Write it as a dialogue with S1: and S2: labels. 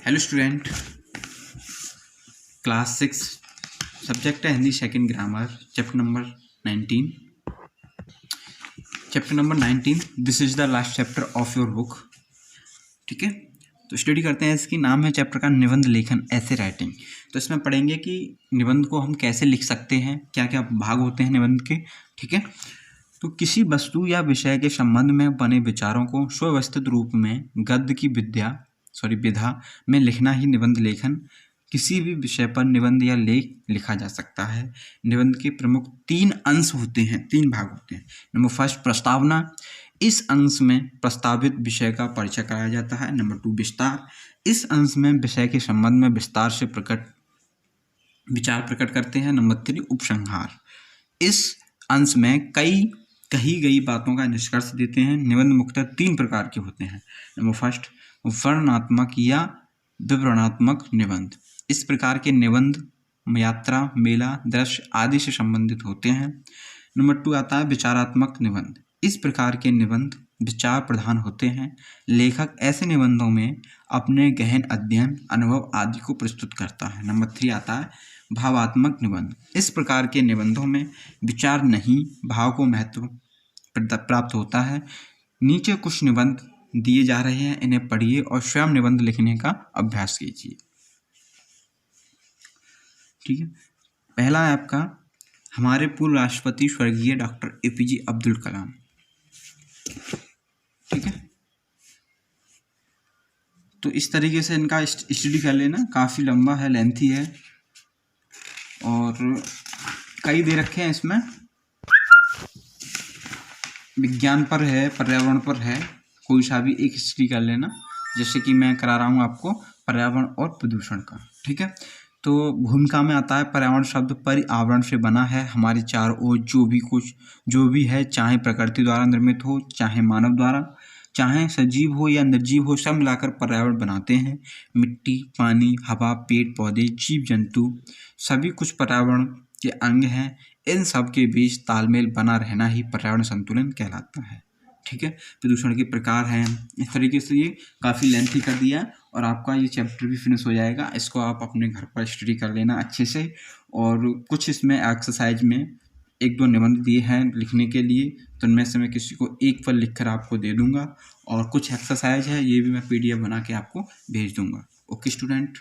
S1: Hello student, class 6 subject है Hindi second grammar, chapter number 19। This is the last chapter of your book. ठीक है, तो study करते हैं। इसकी नाम है चैप्टर का निबंध लेखन, ऐसे राइटिंग। तो इसमें पढ़ेंगे कि निबंध को हम कैसे लिख सकते हैं, क्या क्या भाग होते हैं निबंध के। ठीक है, तो किसी वस्तु या विषय के संबंध में बने विचारों को सुव्यवस्थित रूप में गद्य की विधा में लिखना ही निबंध लेखन। किसी भी विषय पर निबंध या लेख लिखा जा सकता है। निबंध के प्रमुख 3 अंश होते हैं, 3 भाग होते हैं। नंबर 1 प्रस्तावना। इस अंश में प्रस्तावित विषय का परिचय कराया जाता है। नंबर 2 विस्तार। इस अंश में विषय के संबंध में विस्तार से विचार प्रकट करते हैं। नंबर 3 उपसंहार। इस अंश में कही गई बातों का निष्कर्ष देते हैं। निबंध मुख्यतः 3 प्रकार के होते हैं। नंबर 1 वर्णनात्मक या विवरणात्मक निबंध। इस प्रकार के निबंध यात्रा, मेला, दृश्य आदि से संबंधित होते हैं। नंबर 2 आता है विचारात्मक निबंध। इस प्रकार के निबंध विचार प्रधान होते हैं। लेखक ऐसे निबंधों में अपने गहन अध्ययन, अनुभव आदि को प्रस्तुत करता है। नंबर 3 आता है भावात्मक निबंध। इस प्रकार के निबंधों में विचार नहीं, भाव को महत्व प्राप्त होता है। नीचे कुछ निबंध दिए जा रहे हैं, इन्हें पढ़िए और स्वयं निबंध लिखने का अभ्यास कीजिए। ठीक है, पहला है आपका हमारे पूर्व राष्ट्रपति स्वर्गीय डॉक्टर APJ अब्दुल कलाम। ठीक है, तो इस तरीके से इनका स्टडी कर लेना। काफ़ी लंबा है, लेंथी है और कई दे रखे हैं इसमें। विज्ञान पर है, पर्यावरण पर है, कोई सा भी एक स्टडी कर लेना। जैसे कि मैं करा रहा हूँ आपको पर्यावरण और प्रदूषण का। ठीक है, तो भूमिका में आता है पर्यावरण शब्द पर्यावरण से बना है। हमारे चारों ओर जो भी है, चाहे प्रकृति द्वारा निर्मित हो, चाहे मानव द्वारा, चाहे सजीव हो या निर्जीव हो, सब मिलाकर पर्यावरण बनाते हैं। मिट्टी, पानी, हवा, पेड़ पौधे, जीव जंतु सभी कुछ पर्यावरण के अंग हैं। इन सब के बीच तालमेल बना रहना ही पर्यावरण संतुलन कहलाता है। ठीक है, प्रदूषण के प्रकार हैं। इस तरीके से ये काफ़ी लेंथी कर दिया और आपका ये चैप्टर भी फिनिश हो जाएगा। इसको आप अपने घर पर स्टडी कर लेना अच्छे से। और कुछ इसमें एक्सरसाइज में 1-2 निबंध दिए हैं लिखने के लिए, तो उनमें से मैं किसी को एक पर लिख कर आपको दे दूँगा। और कुछ एक्सरसाइज है, ये भी मैं PDF बना के आपको भेज दूँगा। Okay student.